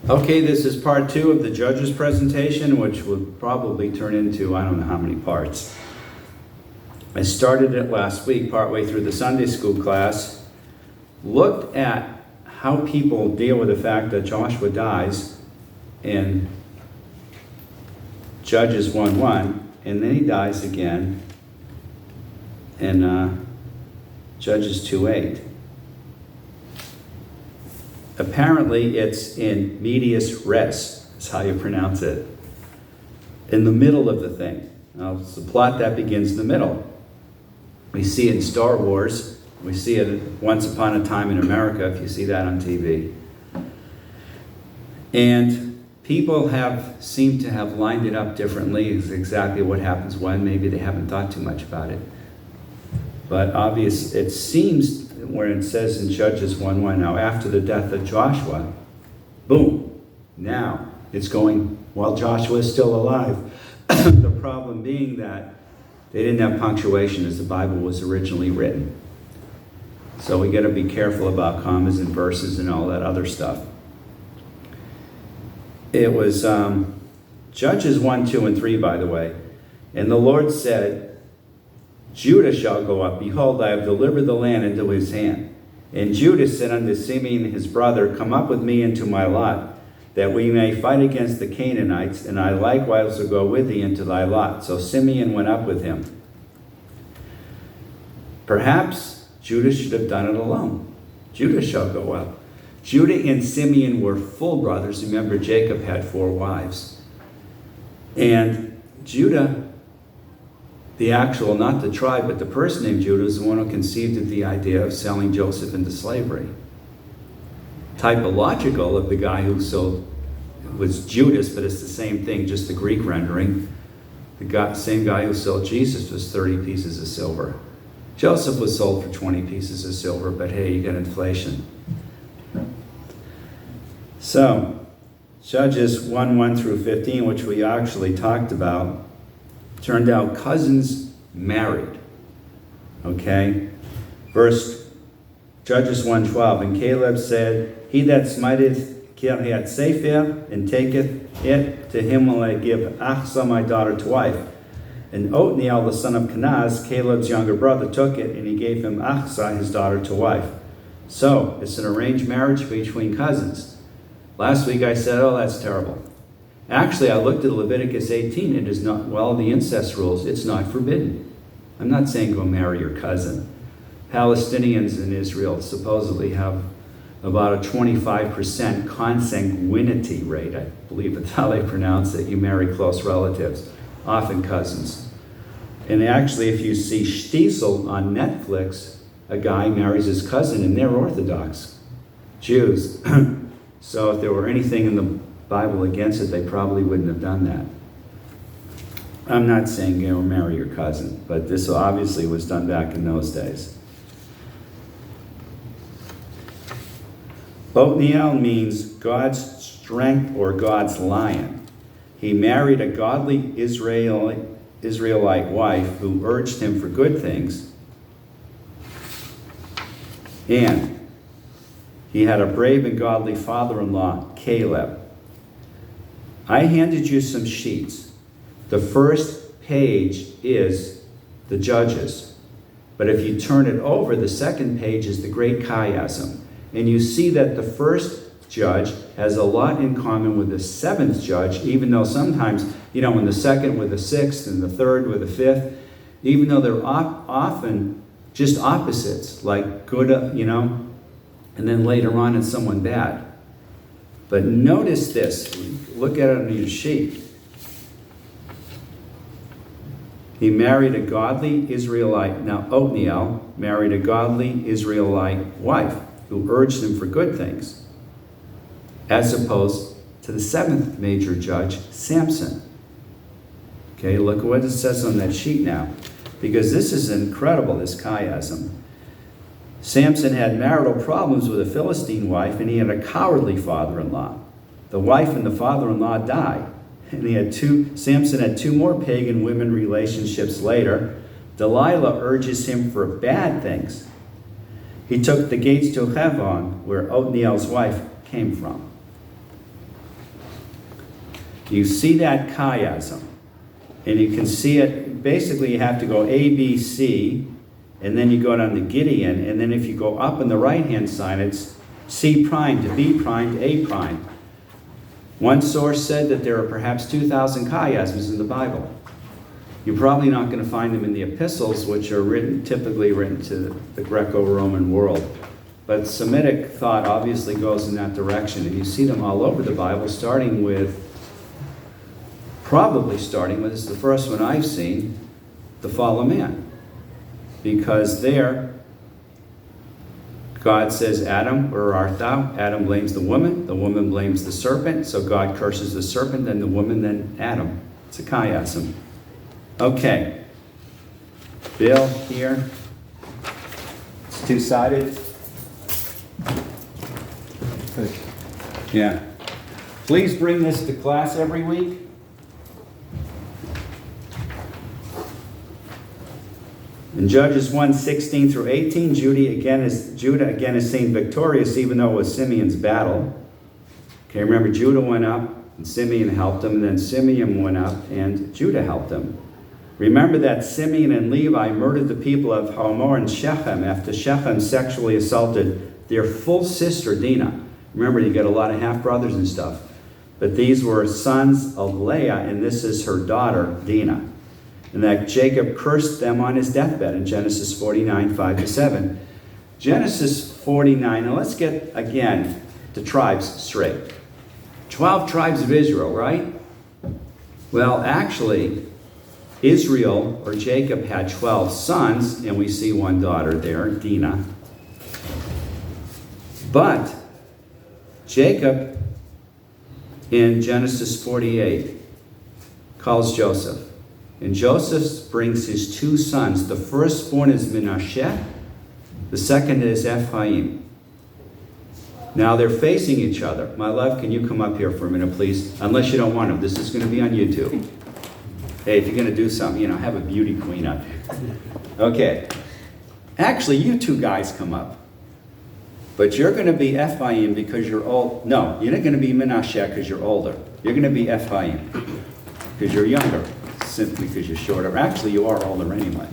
Okay, this is part 2 of the judge's presentation, which will probably turn into I don't know how many parts. I started it last week, partway through the Sunday school class, looked at how people deal with the fact that Joshua dies in Judges 1:1, and then he dies again in Judges 2:8. Apparently, it's in medias res, is how you pronounce it, in the middle of the thing. Now, it's the plot that begins in the middle. We see it in Star Wars. We see it Once Upon a Time in America, if you see that on TV. And people seem to have lined it up differently, is exactly what happens when. Maybe they haven't thought too much about it. But obvious, it seems where it says in Judges 1:1, now after the death of Joshua, boom, now it's going while Joshua is still alive. The problem being that they didn't have punctuation as the Bible was originally written. So we got to be careful about commas and verses and all that other stuff. It was Judges 1, 2, and 3, by the way. And the Lord said, Judah shall go up. Behold, I have delivered the land into his hand. And Judah said unto Simeon his brother, come up with me into my lot, that we may fight against the Canaanites, and I likewise will go with thee into thy lot. So Simeon went up with him. Perhaps Judah should have done it alone. Judah shall go up. Judah and Simeon were full brothers. Remember, Jacob had 4 wives. And Judah, the actual, not the tribe, but the person named Judah, is the one who conceived of the idea of selling Joseph into slavery. Typological of the guy who sold was Judas, but it's the same thing, just the Greek rendering. The same guy who sold Jesus was 30 pieces of silver. Joseph was sold for 20 pieces of silver, but hey, you got inflation. So, Judges 1:1 through 15, which we actually talked about, turned out cousins married. Okay? Judges 1:12, and Caleb said, he that smiteth Kiriath Sefer and taketh it, to him will I give Achsah my daughter to wife. And Othniel the son of Kenaz, Caleb's younger brother, took it, and he gave him Achsah his daughter to wife. So, it's an arranged marriage between cousins. Last week I said, oh, that's terrible. Actually, I looked at Leviticus 18. It is not, well, the incest rules, it's not forbidden. I'm not saying go marry your cousin. Palestinians in Israel supposedly have about a 25% consanguinity rate. I believe that's how they pronounce it. You marry close relatives, often cousins. And actually, if you see Stiesel on Netflix, a guy marries his cousin, and they're Orthodox Jews. So if there were anything in the Bible against it, they probably wouldn't have done that. I'm not saying marry your cousin, but this obviously was done back in those days. Othniel means God's strength or God's lion. He married a godly Israelite wife who urged him for good things, and he had a brave and godly father-in-law, Caleb. I handed you some sheets. The first page is the Judges. But if you turn it over, the second page is the Great Chiasm. And you see that the first judge has a lot in common with the 7th judge, even though sometimes, in the second with the 6th and the third with the 5th, even though they're often just opposites, like good, and then later on it's someone bad. But notice this. Look at it on your sheet. He married a godly Israelite. Now, Othniel married a godly Israelite wife who urged him for good things, as opposed to the 7th major judge, Samson. Okay, look at what it says on that sheet now, because this is incredible, this chiasm. Samson had marital problems with a Philistine wife, and he had a cowardly father-in-law. The wife and the father-in-law died, and Samson had 2 more pagan women relationships later. Delilah urges him for bad things. He took the gates to Hebron, where Othniel's wife came from. You see that chiasm. And you can see it, basically you have to go A, B, C, and then you go down to Gideon, and then if you go up on the right-hand side, it's C prime to B prime to A prime. One source said that there are perhaps 2,000 chiasms in the Bible. You're probably not going to find them in the epistles, which are typically written to the Greco-Roman world. But Semitic thought obviously goes in that direction, and you see them all over the Bible, probably starting with, this is the first one I've seen, the fall of man. Because there, God says, Adam, where art thou? Adam blames the woman blames the serpent, so God curses the serpent, then the woman, then Adam. It's a chiasm. Okay. Bill, here. It's two-sided. Yeah. Please bring this to class every week. In Judges 1:16 through 18, Judah again is seen victorious, even though it was Simeon's battle. Okay, remember Judah went up and Simeon helped him, and then Simeon went up and Judah helped him. Remember that Simeon and Levi murdered the people of Hamor and Shechem after Shechem sexually assaulted their full sister Dinah. Remember, you get a lot of half-brothers and stuff. But these were sons of Leah, and this is her daughter, Dinah. And that Jacob cursed them on his deathbed in Genesis 49, 5-7. Genesis 49, now let's get, again, the tribes straight. 12 tribes of Israel, right? Well, actually, Israel, or Jacob, had 12 sons, and we see one daughter there, Dinah. But Jacob, in Genesis 48, calls Joseph. And Joseph brings his two sons. The firstborn is Menashe. The second is Ephraim. Now they're facing each other. My love, can you come up here for a minute, please? Unless you don't want to. This is going to be on YouTube. Hey, if you're going to do something, have a beauty queen up here. Okay. Actually, you two guys come up. But you're going to be Ephraim because you're old. No, you're not going to be Menashe because you're older. You're going to be Ephraim because you're younger. Simply because you're shorter. Actually, you are older anyway.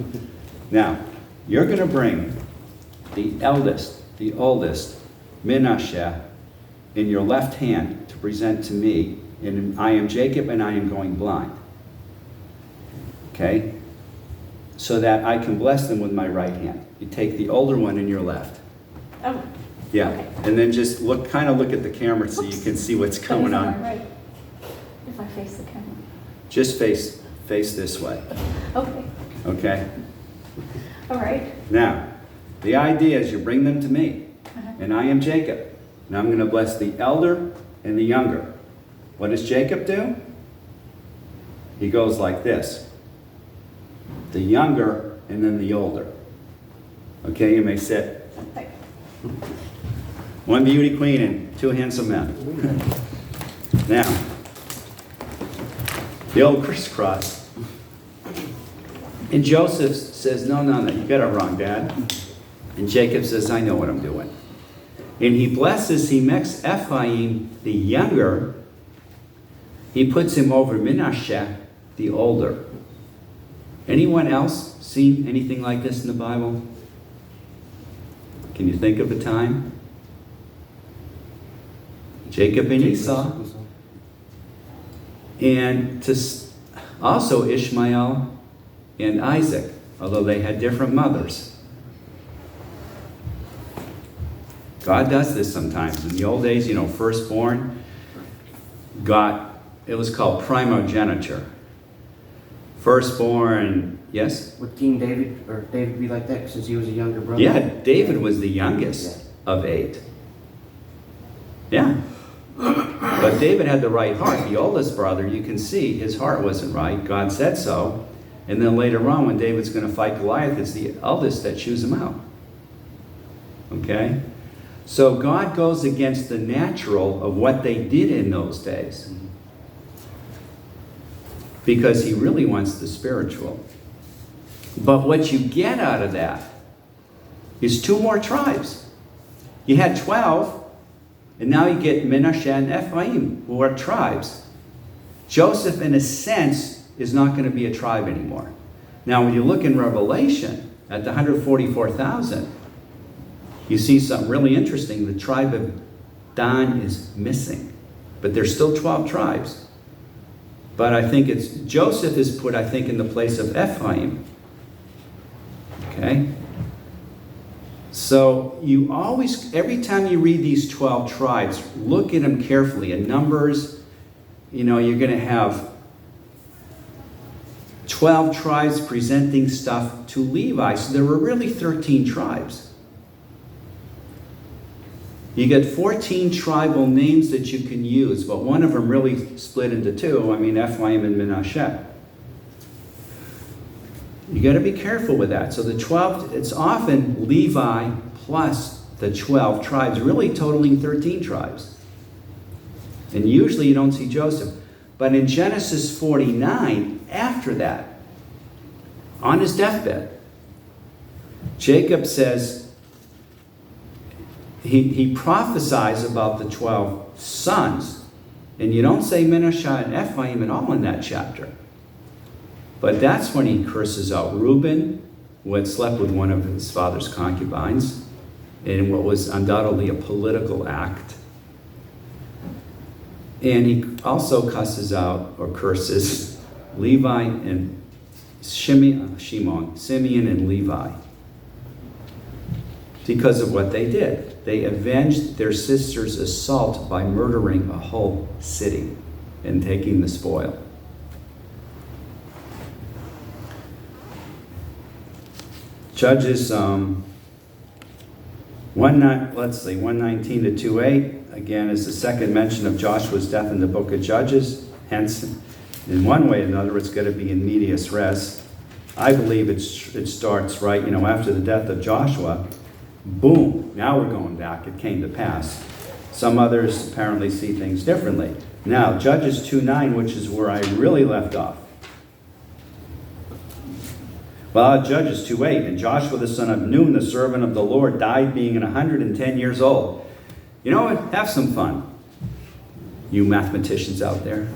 Now, you're going to bring the oldest, Menashe, in your left hand to present to me. And I am Jacob and I am going blind. Okay? So that I can bless them with my right hand. You take the older one in your left. Oh. Yeah. Okay. And then just look at the camera so you can see what's going on. Right. If I face the camera. Just face this way. Okay. Okay? All right. Now, the idea is you bring them to me, Uh-huh. and I am Jacob. And I'm going to bless the elder and the younger. What does Jacob do? He goes like this. The younger and then the older. Okay, you may sit. Okay. One beauty queen and two handsome men. Now, the old crisscross. And Joseph says, no, you got it wrong, Dad. And Jacob says, I know what I'm doing. And he makes Ephraim the younger. He puts him over Menashe, the older. Anyone else seen anything like this in the Bible? Can you think of a time? Jacob and Esau. And also Ishmael and Isaac, although they had different mothers. God does this sometimes. In the old days, firstborn it was called primogeniture. Firstborn, yes? Would King David be like that since he was a younger brother? Yeah, David was the youngest of 8. Yeah. But David had the right heart. The oldest brother, you can see his heart wasn't right. God said so. And then later on, when David's going to fight Goliath, it's the eldest that chews him out. Okay? So God goes against the natural of what they did in those days. Because he really wants the spiritual. But what you get out of that is 2 more tribes. You had 12, and now you get Menashe and Ephraim, who are tribes. Joseph, in a sense, is not going to be a tribe anymore. Now, when you look in Revelation at the 144,000, you see something really interesting. The tribe of Dan is missing, but there's still 12 tribes. But I think Joseph is put, I think, in the place of Ephraim. Okay? So you always, every time you read these 12 tribes, look at them carefully. In Numbers, you're going to have 12 tribes presenting stuff to Levi. So there were really 13 tribes. You get 14 tribal names that you can use, but one of them really split into two. Ephraim and Manasseh. You got to be careful with that. So the 12, it's often Levi plus the 12 tribes, really totaling 13 tribes. And usually you don't see Joseph. But in Genesis 49, after that, on his deathbed, Jacob says, he prophesies about the 12 sons. And you don't say Manasseh and Ephraim at all in that chapter. But that's when he curses out Reuben, who had slept with one of his father's concubines, in what was undoubtedly a political act. And he also curses Levi and Simeon and Levi, because of what they did. They avenged their sister's assault by murdering a whole city and taking the spoil. Judges 119 to 2:8, again, is the second mention of Joshua's death in the book of Judges. Hence, in one way or another, it's going to be in medias res. I believe it starts right, after the death of Joshua. Boom, now we're going back. It came to pass. Some others apparently see things differently. Now, Judges 2:9, which is where I really left off. Well, Judges 2:8, and Joshua the son of Nun, the servant of the Lord, died being 110 years old. You know what? Have some fun, you mathematicians out there.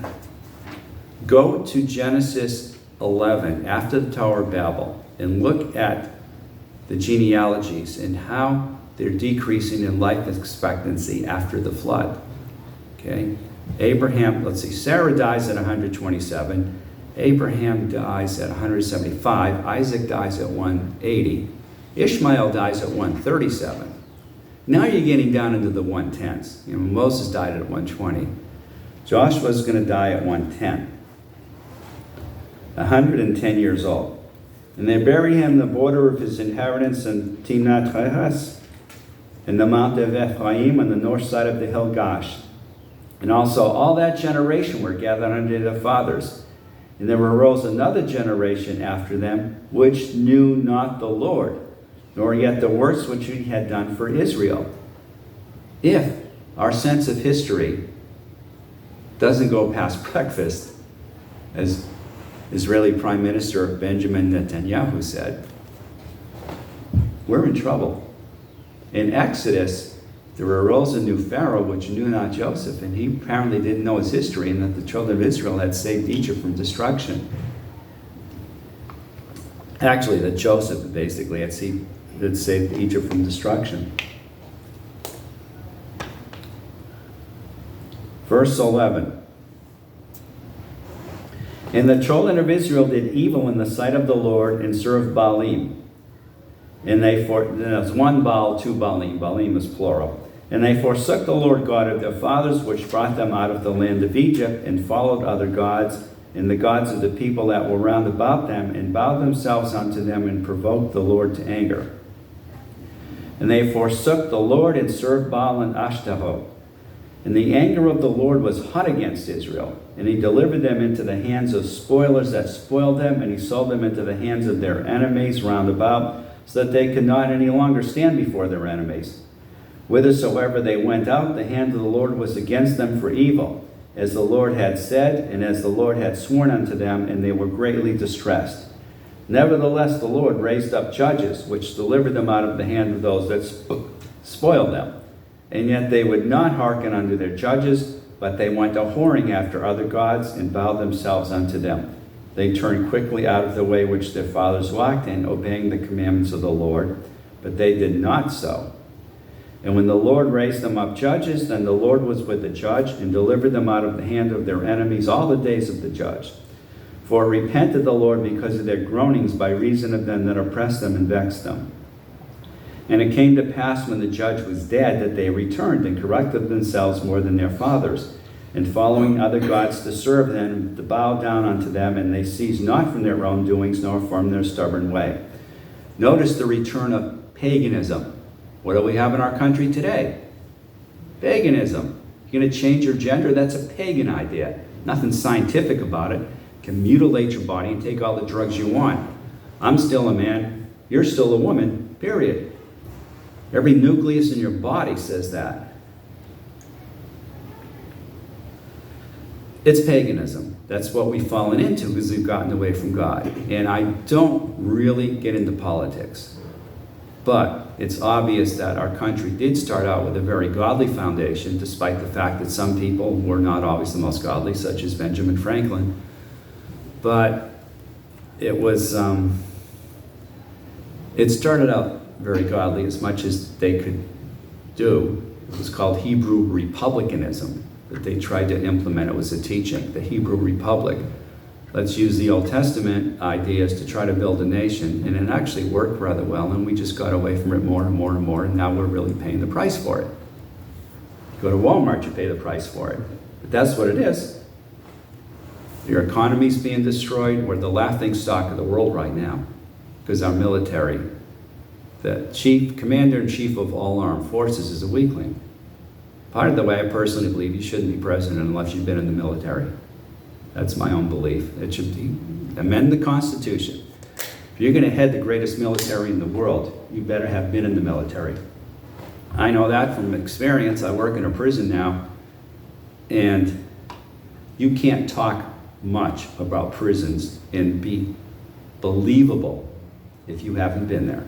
Go to Genesis 11, after the Tower of Babel, and look at the genealogies and how they're decreasing in life expectancy after the flood. Okay? Sarah dies at 127. Abraham dies at 175. Isaac dies at 180. Ishmael dies at 137. Now you're getting down into the 110s. Moses died at 120. Joshua's going to die at 110. 110 years old. And they bury him in the border of his inheritance in Timnath Heres, in the mount of Ephraim on the north side of the hill Gash. And also all that generation were gathered under their fathers. And there arose another generation after them, which knew not the Lord, nor yet the works which he had done for Israel. If our sense of history doesn't go past breakfast, as Israeli Prime Minister Benjamin Netanyahu said, we're in trouble. In Exodus, there arose a new Pharaoh which knew not Joseph, and he apparently didn't know his history, and that the children of Israel had saved Egypt from destruction. Actually, that Joseph basically had saved Egypt from destruction. Verse 11. And the children of Israel did evil in the sight of the Lord and served Baalim. And there's one Baal, two Baalim. Baalim is plural. And they forsook the Lord God of their fathers, which brought them out of the land of Egypt, and followed other gods, and the gods of the people that were round about them, and bowed themselves unto them, and provoked the Lord to anger. And they forsook the Lord, and served Baal and Ashtaroth. And the anger of the Lord was hot against Israel, and he delivered them into the hands of spoilers that spoiled them, and he sold them into the hands of their enemies round about, so that they could not any longer stand before their enemies. Whithersoever they went out, the hand of the Lord was against them for evil, as the Lord had said, and as the Lord had sworn unto them, and they were greatly distressed. Nevertheless, the Lord raised up judges, which delivered them out of the hand of those that spoiled them. And yet they would not hearken unto their judges, but they went a whoring after other gods and bowed themselves unto them. They turned quickly out of the way which their fathers walked in, obeying the commandments of the Lord, but they did not so. And when the Lord raised them up judges, then the Lord was with the judge and delivered them out of the hand of their enemies all the days of the judge. For it repented the Lord because of their groanings by reason of them that oppressed them and vexed them. And it came to pass when the judge was dead that they returned and corrupted themselves more than their fathers, and following other gods to serve them, to bow down unto them, and they ceased not from their own doings, nor from their stubborn way. Notice the return of paganism. What do we have in our country today? Paganism. You're going to change your gender? That's a pagan idea. Nothing scientific about it. You can mutilate your body and take all the drugs you want. I'm still a man. You're still a woman. Period. Every nucleus in your body says that. It's paganism. That's what we've fallen into because we've gotten away from God. And I don't really get into politics. But it's obvious that our country did start out with a very godly foundation, despite the fact that some people were not always the most godly, such as Benjamin Franklin. But it was, it started out very godly as much as they could do. It was called Hebrew Republicanism that they tried to implement. It was a teaching, the Hebrew Republic. Let's use the Old Testament ideas to try to build a nation, and it actually worked rather well, and we just got away from it more and more and more, and now we're really paying the price for it. You go to Walmart, you pay the price for it. But that's what it is. Your economy's being destroyed. We're the laughing stock of the world right now because our military, the commander-in-chief of all armed forces, is a weakling. Part of the way I personally believe you shouldn't be president unless you've been in the military. That's my own belief. It should be amend the Constitution. If you're going to head the greatest military in the world, you better have been in the military. I know that from experience. I work in a prison now, and you can't talk much about prisons and be believable if you haven't been there.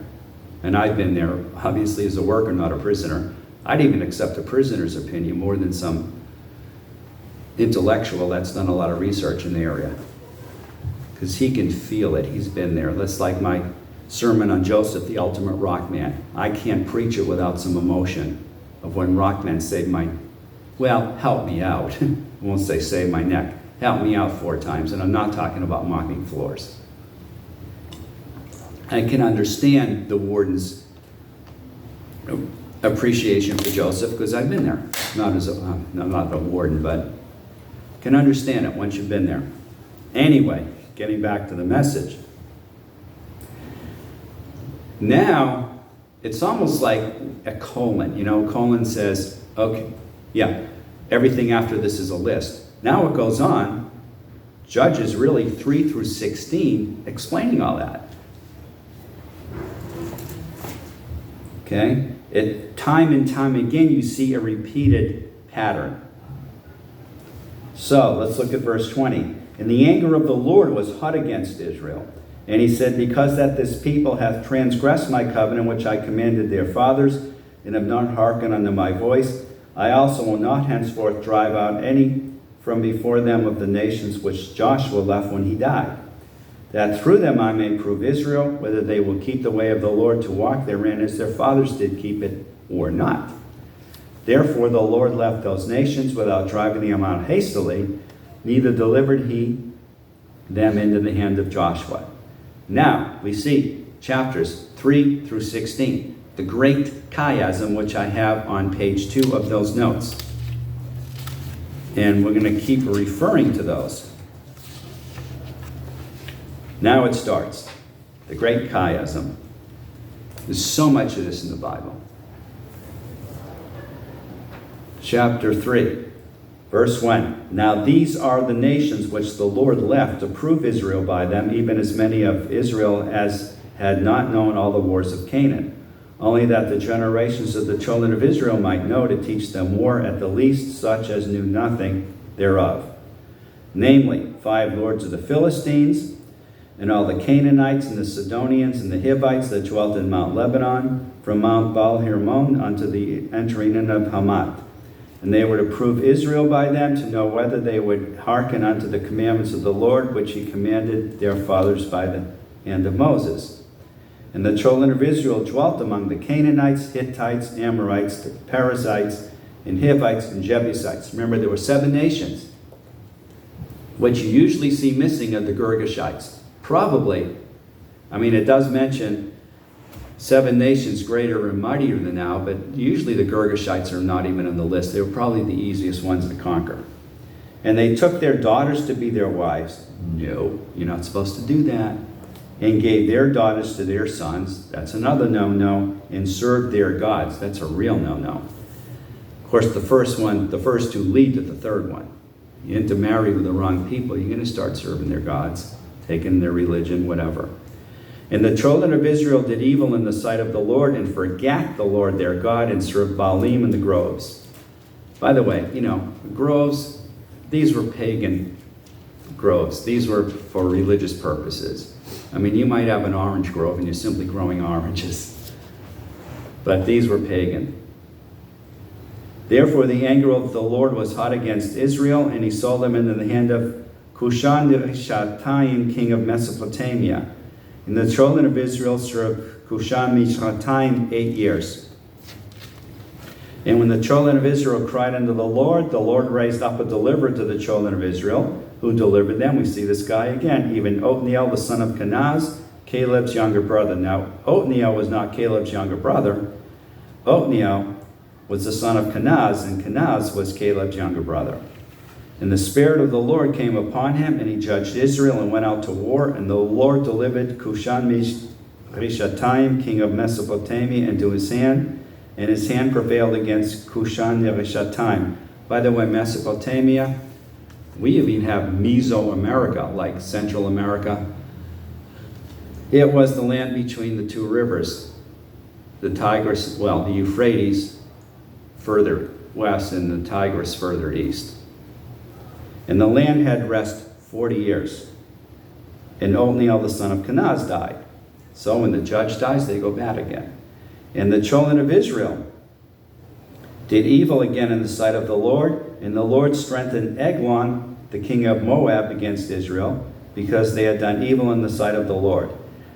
And I've been there, obviously, as a worker, not a prisoner. I'd even accept a prisoner's opinion more than some intellectual that's done a lot of research in the area, because he can feel it. He's been there. That's like my sermon on Joseph, the ultimate rock man. I can't preach it without some emotion of when Rockman saved my, well, help me out. I won't say save my neck. Help me out 4 times, and I'm not talking about mopping floors. I can understand the warden's appreciation for Joseph because I've been there. Not as a, I'm not a warden, but can understand it once you've been there. Anyway, getting back to the message. Now, it's almost like a colon. You know, colon says, okay, yeah, everything after this is a list. Now it goes on, Judges really 3 through 16, explaining all that. Okay? Time and time again, you see a repeated pattern. So, let's look at verse 20. And the anger of the Lord was hot against Israel. And he said, because that this people hath transgressed my covenant, which I commanded their fathers, and have not hearkened unto my voice, I also will not henceforth drive out any from before them of the nations which Joshua left when he died, that through them I may prove Israel, whether they will keep the way of the Lord to walk therein as their fathers did keep it, or not. Therefore the Lord left those nations without driving them out hastily, neither delivered he them into the hand of Joshua. Now we see chapters 3 through 16, the great chiasm, which I have on page 2 of those notes. And we're going to keep referring to those. Now it starts, the great chiasm. There's so much of this in the Bible. Chapter 3, verse 1. Now these are the nations which the Lord left to prove Israel by them, even as many of Israel as had not known all the wars of Canaan, only that the generations of the children of Israel might know, to teach them war, at the least such as knew nothing thereof. Namely, 5 lords of the Philistines, and all the Canaanites, and the Sidonians, and the Hivites that dwelt in Mount Lebanon, from Mount Baal Hermon unto the entering in of Hamath, And they were to prove Israel by them, to know whether they would hearken unto the commandments of the Lord, which he commanded their fathers by the hand of Moses. And the children of Israel dwelt among the Canaanites, Hittites, Amorites, the Perizzites, and Hivites, and Jebusites. Remember, there were 7 nations. What you usually see missing are the Girgashites. Probably, I mean, it does mention 7 nations greater and mightier than now, but usually the Girgashites are not even on the list. They were probably the easiest ones to conquer. And they took their daughters to be their wives. No, you're not supposed to do that. And gave their daughters to their sons. That's another no-no. And served their gods. That's a real no-no. Of course, the first 2 lead to the third one. You intermarry with the wrong people, you're going to start serving their gods, taking their religion, whatever. And the children of Israel did evil in the sight of the Lord and forgat the Lord their God and served Baalim in the groves. By the way, groves, these were pagan groves. These were for religious purposes. I mean, you might have an orange grove and you're simply growing oranges. But these were pagan. Therefore the anger of the Lord was hot against Israel, and he sold them into the hand of Cushan-Rishathaim, king of Mesopotamia. And the children of Israel served Cushan-Rishathaim 8 years. And when the children of Israel cried unto the Lord raised up a deliverer to the children of Israel, who delivered them. We see this guy again, even Othniel, the son of Kenaz, Caleb's younger brother. Now, Othniel was not Caleb's younger brother. Othniel was the son of Kenaz, and Kenaz was Caleb's younger brother. And the Spirit of the Lord came upon him, and he judged Israel and went out to war. And the Lord delivered Cushan-Rishathaim, king of Mesopotamia, into his hand, and his hand prevailed against Cushan-Rishathaim. By the way, Mesopotamia, we even have Mesoamerica, like Central America. It was the land between the 2 rivers, the Tigris, the Euphrates further west and the Tigris further east. And the land had rest 40 years. And Othniel, the son of Kenaz, died. So when the judge dies, they go bad again. And the children of Israel did evil again in the sight of the Lord, and the Lord strengthened Eglon, the king of Moab, against Israel, because they had done evil in the sight of the Lord.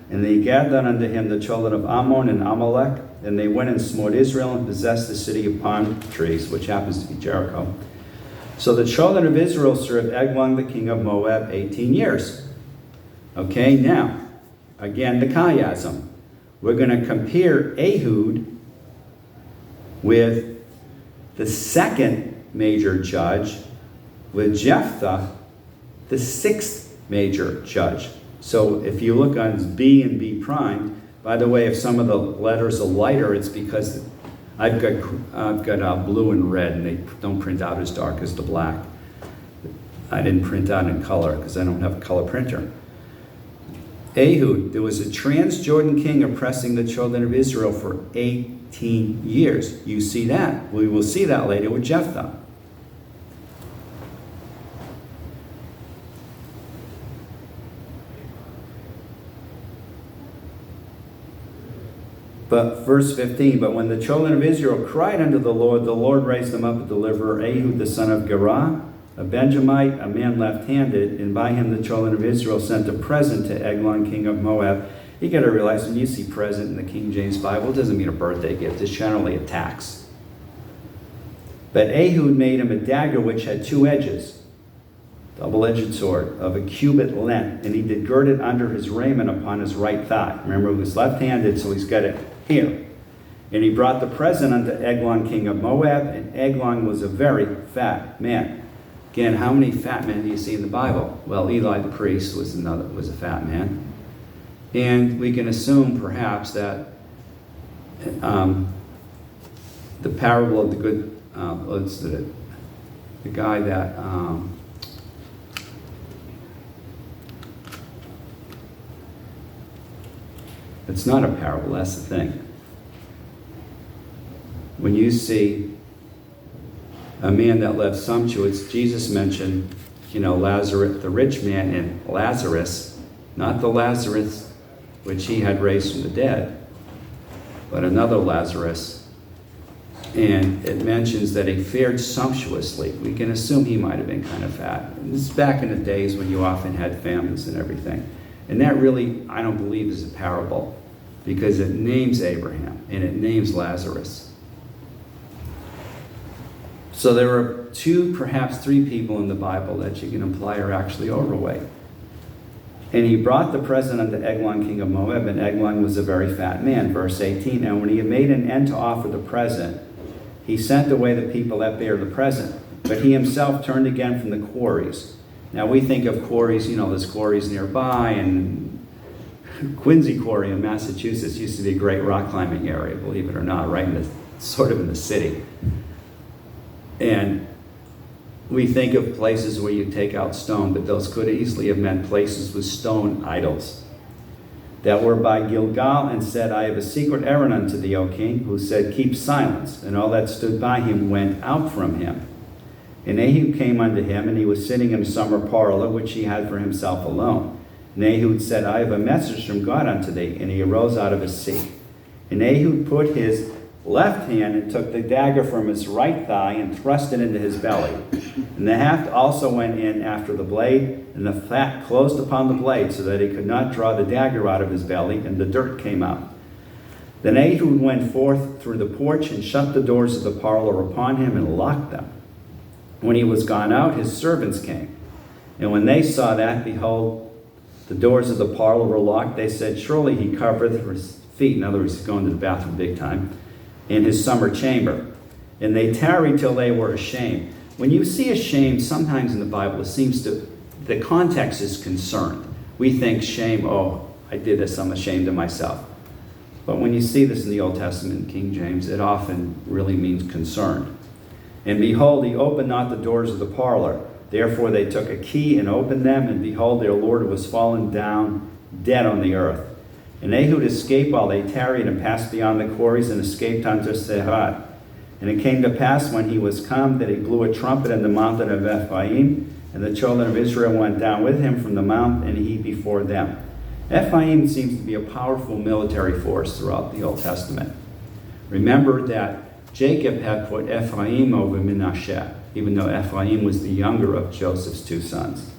And they gathered unto him the children of Ammon and Amalek, and they went and smote Israel and possessed the city of palm trees, which happens to be Jericho. So the children of Israel served Eglon, the king of Moab, 18 years. Okay, now, again, the chiasm. We're going to compare Ehud with the second major judge, with Jephthah, the 6th major judge. So if you look on B and B prime, by the way, if some of the letters are lighter, it's because I've got blue and red, and they don't print out as dark as the black. I didn't print out in color because I don't have a color printer. Ehud, there was a Transjordan king oppressing the children of Israel for 18 years. You see that. We will see that later with Jephthah. But verse 15, but when the children of Israel cried unto the Lord raised them up a deliverer, Ehud the son of Gerah, a Benjamite, a man left-handed, and by him the children of Israel sent a present to Eglon, king of Moab. You got to realize, when you see present in the King James Bible, it doesn't mean a birthday gift. It's generally a tax. But Ehud made him a dagger which had 2 edges, double-edged sword, of a cubit length, and he did gird it under his raiment upon his right thigh. Remember, he was left-handed, so he's got it here. And he brought the present unto Eglon, king of Moab, and Eglon was a very fat man. Again, how many fat men do you see in the Bible? Well, Eli the priest was a fat man. And we can assume perhaps that the parable of the good, the guy that it's not a parable, that's the thing. When you see a man that lived sumptuous, Jesus mentioned, Lazarus, the rich man, and Lazarus, not the Lazarus which he had raised from the dead, but another Lazarus And it mentions that he fared sumptuously. We can assume he might have been kind of fat. And this is back in the days when you often had famines and everything. And that really, I don't believe, is a parable, because it names Abraham and it names Lazarus. So there are 2, perhaps 3 people in the Bible that you can imply are actually overweight. And he brought the present unto Eglon, king of Moab, and Eglon was a very fat man. Verse 18, and when he had made an end to offer the present, he sent away the people that bare the present. But he himself turned again from the quarries. Now we think of quarries, there's quarries nearby, and Quincy Quarry in Massachusetts used to be a great rock climbing area, believe it or not, right in the sort of in the city. And we think of places where you take out stone, but those could easily have meant places with stone idols that were by Gilgal, and said, I have a secret errand unto thee, O king, who said, keep silence. And all that stood by him went out from him. And Ehud came unto him, and he was sitting in a summer parlor, which he had for himself alone. And Ehud said, I have a message from God unto thee. And he arose out of his seat. And Ehud put his left hand and took the dagger from his right thigh and thrust it into his belly. And the haft also went in after the blade, and the fat closed upon the blade, so that he could not draw the dagger out of his belly, and the dirt came out. Then Ehud went forth through the porch and shut the doors of the parlor upon him and locked them. When he was gone out, his servants came. And when they saw that, behold, the doors of the parlor were locked, they said, surely he covereth his feet. In other words, he's going to the bathroom big time, in his summer chamber. And they tarried till they were ashamed. When you see ashamed, sometimes in the Bible, it seems to, the context is concerned. We think shame, oh, I did this, I'm ashamed of myself. But when you see this in the Old Testament, King James, it often really means concerned. And behold, he opened not the doors of the parlor. Therefore they took a key and opened them, and behold, their Lord was fallen down dead on the earth. And Ehud escaped while they tarried, and passed beyond the quarries, and escaped unto Sehat. And it came to pass when he was come that he blew a trumpet in the mountain of Ephraim, and the children of Israel went down with him from the mount, and he before them. Ephraim seems to be a powerful military force throughout the Old Testament. Remember that Jacob had put Ephraim over Manasseh, even though Ephraim was the younger of Joseph's 2 sons.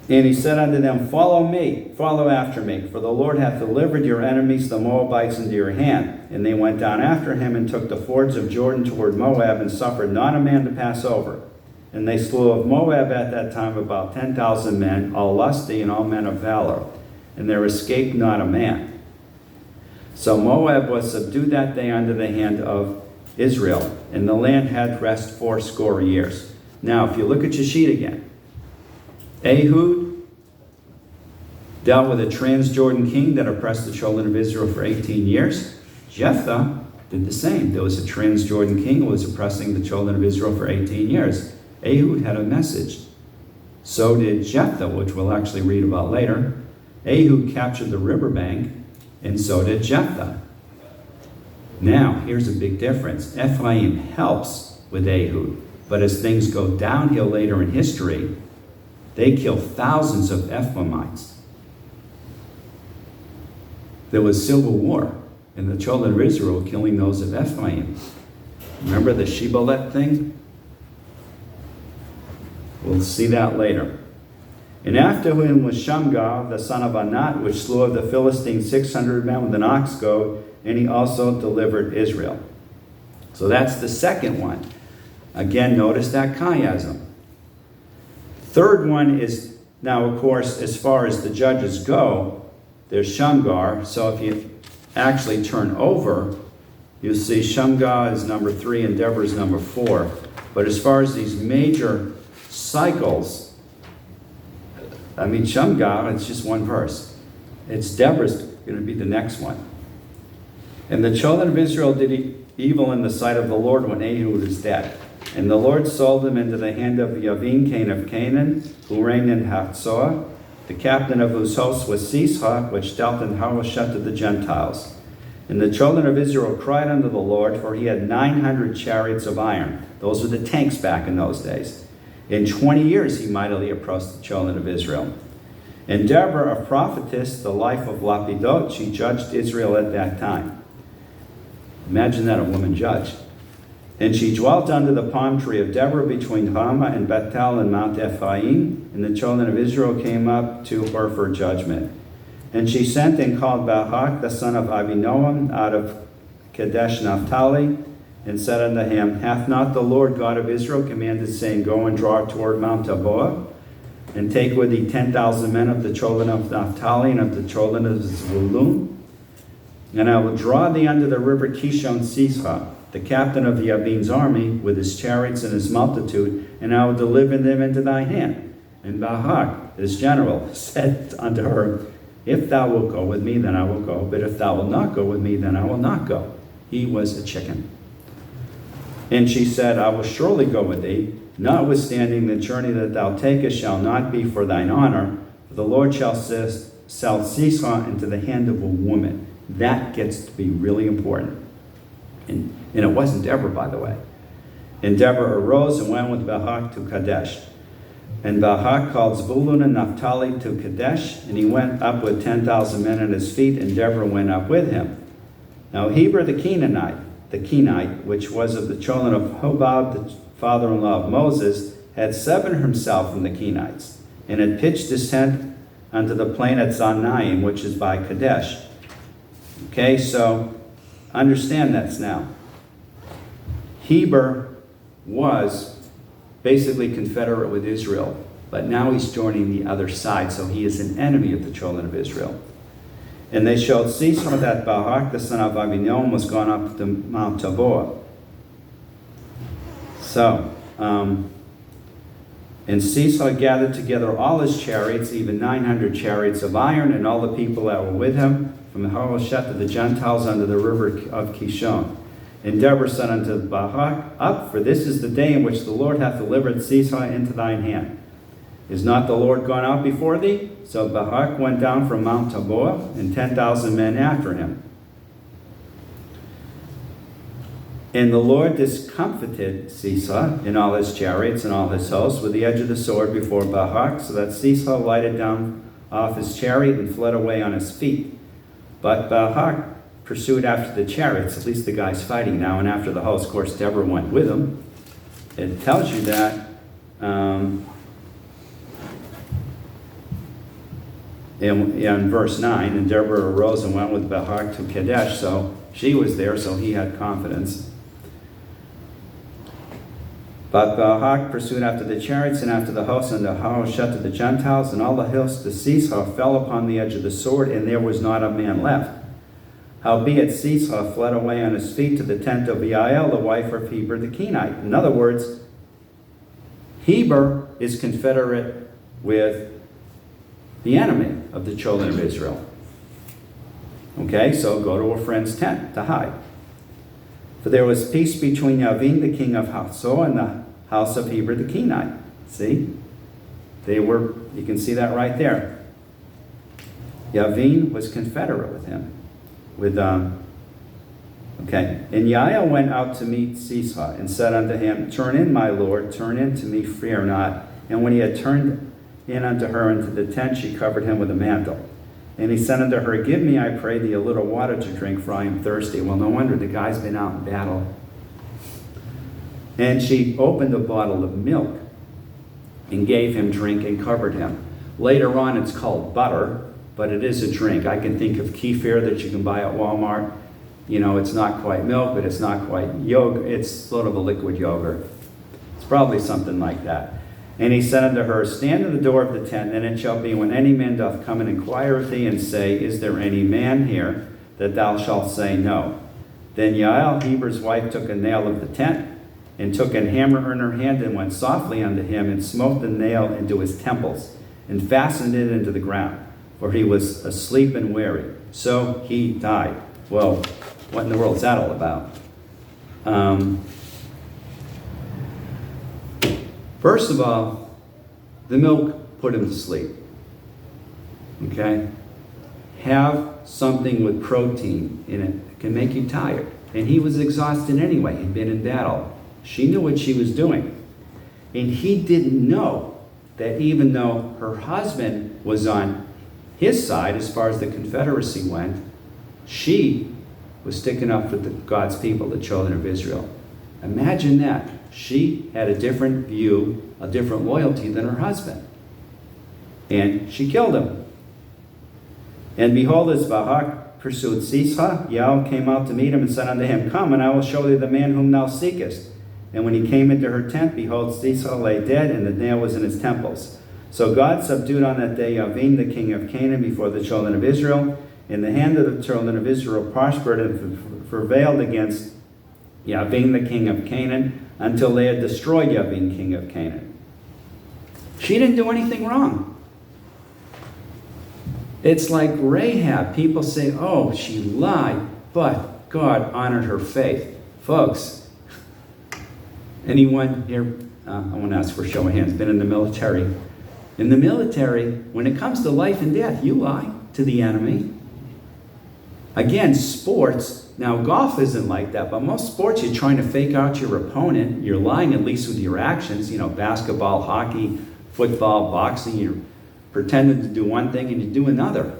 And he said unto them, follow me, follow after me, for the Lord hath delivered your enemies, the Moabites, into your hand. And they went down after him, and took the fords of Jordan toward Moab, and suffered not a man to pass over. And they slew of Moab at that time about 10,000 men, all lusty and all men of valor. And there escaped not a man. So Moab was subdued that day under the hand of Israel, and the land had rest 80 years. Now, if you look at your sheet again, Ehud dealt with a Transjordan king that oppressed the children of Israel for 18 years. Jephthah did the same. There was a Transjordan king who was oppressing the children of Israel for 18 years. Ehud had a message. So did Jephthah, which we'll actually read about later. Ehud captured the riverbank, and so did Jephthah. Now, here's a big difference. Ephraim helps with Ehud, but as things go downhill later in history, they kill thousands of Ephraimites. There was civil war, and the children of Israel were killing those of Ephraim. Remember the Shibboleth thing? We'll see that later. And after him was Shamgar, the son of Anat, which slew of the Philistines 600 men with an ox goad, and he also delivered Israel. So that's the second one. Again, notice that chiasm. Third one is, now of course, as far as the judges go, there's Shamgar. So if you actually turn over, you'll see Shamgar is number 3 and Deborah is number 4. But as far as these major cycles, I mean, Shamgar, it's just one verse. It's Deborah's going to be the next one. And the children of Israel did evil in the sight of the Lord when Ehud is dead. And the Lord sold them into the hand of Yavin, king of Canaan, who reigned in Hatzor. The captain of whose host was Sisera, which dealt in Harosheth of the Gentiles. And the children of Israel cried unto the Lord, for he had 900 chariots of iron. Those were the tanks back in those days. In 20 years he mightily oppressed the children of Israel. And Deborah, a prophetess, the life of Lapidot, she judged Israel at that time. Imagine that, a woman judge. And she dwelt under the palm tree of Deborah between Ramah and Bethel and Mount Ephraim, and the children of Israel came up to her for judgment. And she sent and called Barak, the son of Abinoam, out of Kadesh Naphtali, and said unto him, Hath not the Lord God of Israel commanded, saying, Go and draw toward Mount Tabor, and take with thee 10,000 men of the children of Naphtali and of the children of Zebulun? And I will draw thee under the river Kishon Sisera, the captain of the Yavin's army, with his chariots and his multitude, and I will deliver them into thy hand. And Barak, his general, said unto her, If thou wilt go with me, then I will go, but if thou wilt not go with me, then I will not go. He was a chicken. And she said, I will surely go with thee, notwithstanding the journey that thou takest shall not be for thine honor, for the Lord shall sell Sisera into the hand of a woman. That gets to be really important. And it wasn't Deborah, by the way. And Deborah arose and went with Barak to Kadesh. And Barak called Zebulun and Naphtali to Kadesh, and he went up with 10,000 men at his feet, and Deborah went up with him. Now Heber the Kenite, which was of the children of Hobab, the father-in-law of Moses, had severed himself from the Kenites, and had pitched his tent unto the plain at Zanaim, which is by Kadesh. Okay, so understand this now. Heber was basically confederate with Israel, but now he's joining the other side, so he is an enemy of the children of Israel. And they showed Sisera that Barak, the son of Abinoam, was gone up to Mount Tabor. So, and Sisera gathered together all his chariots, even 900 chariots of iron, and all the people that were with him, from the Harosheth of the Gentiles under the river of Kishon. And Deborah said unto Barak, Up, for this is the day in which the Lord hath delivered Sisera into thine hand. Is not the Lord gone out before thee? So Barak went down from Mount Tabor, and 10,000 men after him. And the Lord discomfited Sisera in all his chariots and all his hosts with the edge of the sword before Barak, so that Sisera lighted down off his chariot and fled away on his feet. But Barak pursued after the chariots, at least the guy's fighting now, and after the host. Of course, Deborah went with him. It tells you that in verse 9, and Deborah arose and went with Barak to Kadesh, so she was there, so he had confidence. But Barak pursued after the chariots and after the host and the Harosheth of the Gentiles, and all the hills to Sisera fell upon the edge of the sword, and there was not a man left. Howbeit Sisera fled away on his feet to the tent of Yael, the wife of Heber the Kenite. In other words, Heber is confederate with the enemy of the children of Israel. Okay, so go to a friend's tent to hide. For there was peace between Yavin, the king of Hazor, and the house of Heber the Kenite. See? You can see that right there. Yavin was confederate with him. And Yael went out to meet Sisera, and said unto him, Turn in, my lord, turn in to me, fear not. And when he had turned in unto her into the tent, she covered him with a mantle. And he said unto her, Give me, I pray thee, a little water to drink, for I am thirsty. Well, no wonder, the guy's been out in battle. And she opened a bottle of milk and gave him drink and covered him. Later on, it's called butter, but it is a drink. I can think of kefir that you can buy at Walmart. You know, it's not quite milk, but it's not quite yogurt. It's sort of a liquid yogurt. It's probably something like that. And he said unto her, Stand in the door of the tent, and it shall be when any man doth come and inquire of thee, and say, Is there any man here? That thou shalt say, No. Then Yael, Heber's wife, took a nail of the tent, and took an hammer in her hand, and went softly unto him, and smote the nail into his temples, and fastened it into the ground, for he was asleep and weary. So he died. Well, what in the world is that all about? First of all, the milk put him to sleep. Okay? Have something with protein in it that can make you tired. And he was exhausted anyway. He'd been in battle. She knew what she was doing. And he didn't know that even though her husband was on his side as far as the Confederacy went, she was sticking up for God's people, the children of Israel. Imagine that. She had a different view, a different loyalty than her husband. And she killed him. And behold, as Barak pursued Sisera, Yael came out to meet him and said unto him, Come, and I will show thee the man whom thou seekest. And when he came into her tent, behold, Sisera lay dead, and the nail was in his temples. So God subdued on that day Yavin, the king of Canaan, before the children of Israel. And the hand of the children of Israel prospered and prevailed against Yavin, the king of Canaan, until they had destroyed Yavin, king of Canaan. She didn't do anything wrong. It's like Rahab. People say, oh, she lied, but God honored her faith. Folks, anyone here, I want to ask for a show of hands, been in the military? In the military, when it comes to life and death, you lie to the enemy. Again, sports, now golf isn't like that, but most sports you're trying to fake out your opponent. You're lying at least with your actions, basketball, hockey, football, boxing, you're pretending to do one thing and you do another.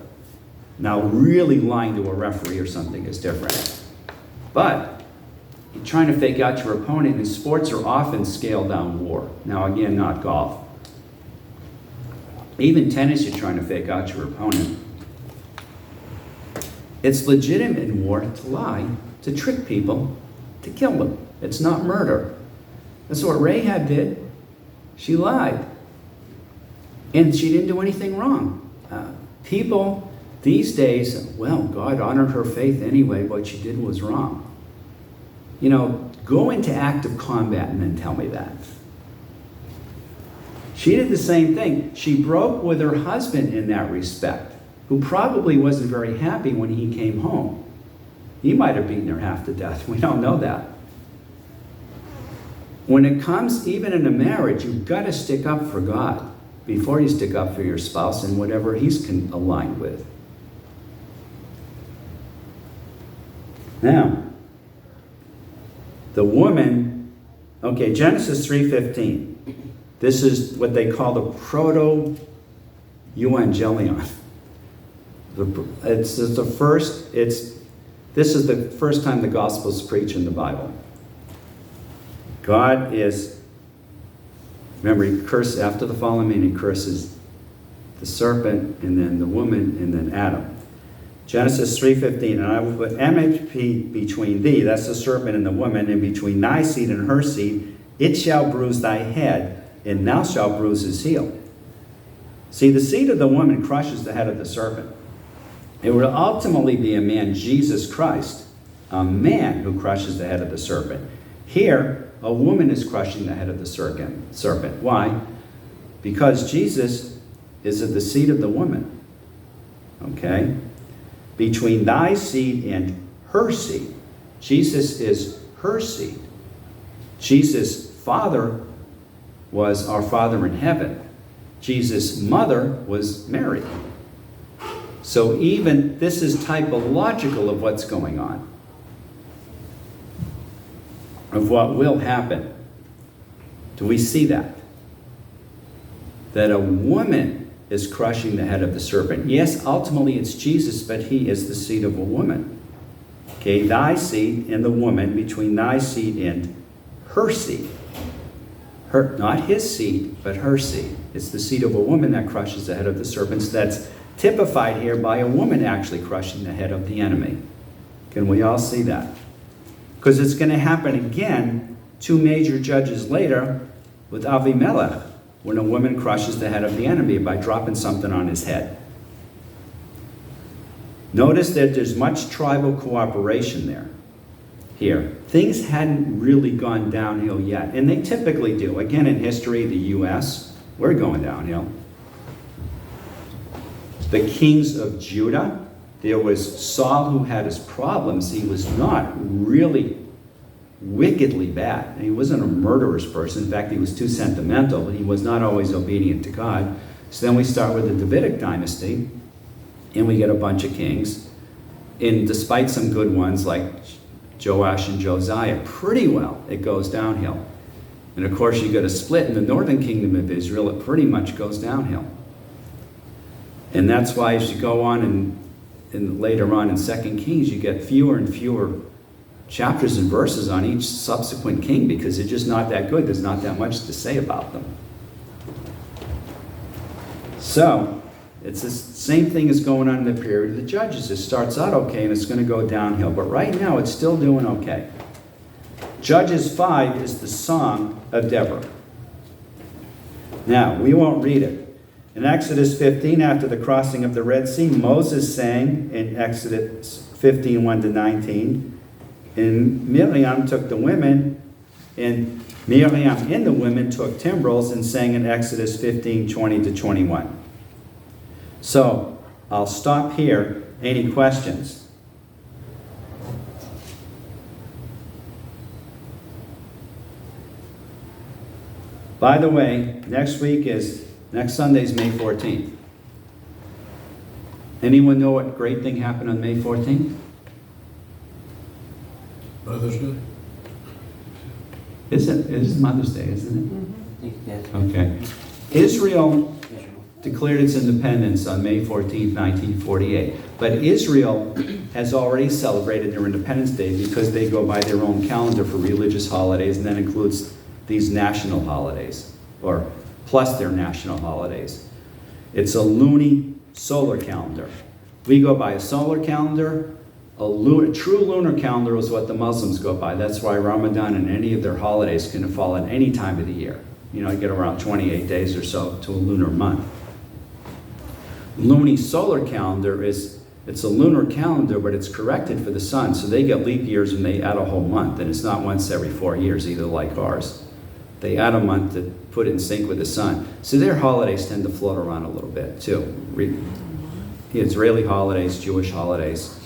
Now, really lying to a referee or something is different. But you're trying to fake out your opponent, and sports are often scaled down war. Now, again, not golf. Even tennis, you're trying to fake out your opponent. It's legitimate in war to lie, to trick people, to kill them. It's not murder. That's what Rahab did. She lied. And she didn't do anything wrong. People these days, well, God honored her faith anyway. What she did was wrong. Go into active combat and then tell me that. She did the same thing. She broke with her husband in that respect, who probably wasn't very happy when he came home. He might have beaten her half to death. We don't know that. When it comes even in a marriage, you've got to stick up for God before you stick up for your spouse and whatever he's aligned with. Now, the woman, Genesis 3:15. This is what they call the proto-evangelion. This is the first time the gospel is preached in the Bible. God is, remember, he cursed after the fall of man, he curses the serpent, and then the woman, and then Adam. Genesis 3:15, and I will put enmity between thee, that's the serpent and the woman, and between thy seed and her seed, it shall bruise thy head, and thou shalt bruise his heel. See, the seed of the woman crushes the head of the serpent. It will ultimately be a man, Jesus Christ, a man who crushes the head of the serpent. Here, a woman is crushing the head of the serpent. Why? Because Jesus is of the seed of the woman. Okay? Between thy seed and her seed. Jesus is her seed. Jesus' father was our Father in heaven. Jesus' mother was Mary. So even this is typological of what's going on, of what will happen. Do we see that? That a woman is crushing the head of the serpent. Yes, ultimately it's Jesus, but he is the seed of a woman. Okay, thy seed and the woman, between thy seed and her seed. Not his seed, but her seed. It's the seed of a woman that crushes the head of the serpents. That's typified here by a woman actually crushing the head of the enemy. Can we all see that? Because it's going to happen again 2 major judges later with Avimelech, when a woman crushes the head of the enemy by dropping something on his head. Notice that there's much tribal cooperation there. Here, things hadn't really gone downhill yet, and they typically do. Again, in history, the U.S., we're going downhill. The kings of Judah, there was Saul who had his problems. He was not really wickedly bad. He wasn't a murderous person. In fact, he was too sentimental. He was not always obedient to God. So then we start with the Davidic dynasty, and we get a bunch of kings. And despite some good ones like Joash and Josiah, pretty well it goes downhill. And of course, you get a split in the northern kingdom of Israel, it pretty much goes downhill. And that's why as you go on later on in 2 Kings, you get fewer and fewer chapters and verses on each subsequent king because they're just not that good. There's not that much to say about them. So, it's the same thing as going on in the period of the Judges. It starts out okay and it's going to go downhill, but right now it's still doing okay. Judges 5 is the Song of Deborah. Now, we won't read it. In Exodus 15, after the crossing of the Red Sea, Moses sang in Exodus 15, 1-19, and Miriam took the women, and Miriam and the women took timbrels and sang in Exodus 15, 20-21. So, I'll stop here. Any questions? By the way, next Sunday's May 14th. Anyone know what great thing happened on May 14th? Mother's Day? It is Mother's Day, isn't I think that's it? Okay. Israel visual. declared its independence on May 14th, 1948. But Israel has already celebrated their Independence Day because they go by their own calendar for religious holidays, and that includes these national holidays, or plus their national holidays. It's a luni solar calendar. We go by a solar calendar. A true lunar calendar is what the Muslims go by. That's why Ramadan and any of their holidays can fall at any time of the year. You get around 28 days or so to a lunar month. Luni solar calendar it's a lunar calendar, but it's corrected for the sun. So they get leap years when they add a whole month, and it's not once every 4 years either like ours. They add a month to put it in sync with the sun. So their holidays tend to float around a little bit too. Israeli holidays, Jewish holidays.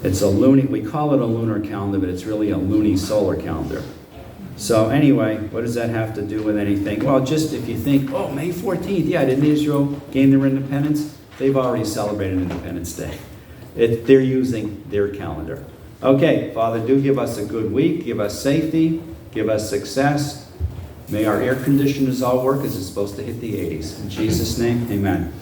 It's we call it a lunar calendar, but it's really a luni solar calendar. So anyway, what does that have to do with anything? Well, just if you think, oh, May 14th, yeah, didn't Israel gain their independence? They've already celebrated Independence Day. They're using their calendar. Okay, Father, do give us a good week, give us safety, give us success. May our air conditioners all work as it's supposed to hit the 80s. In Jesus' name, amen.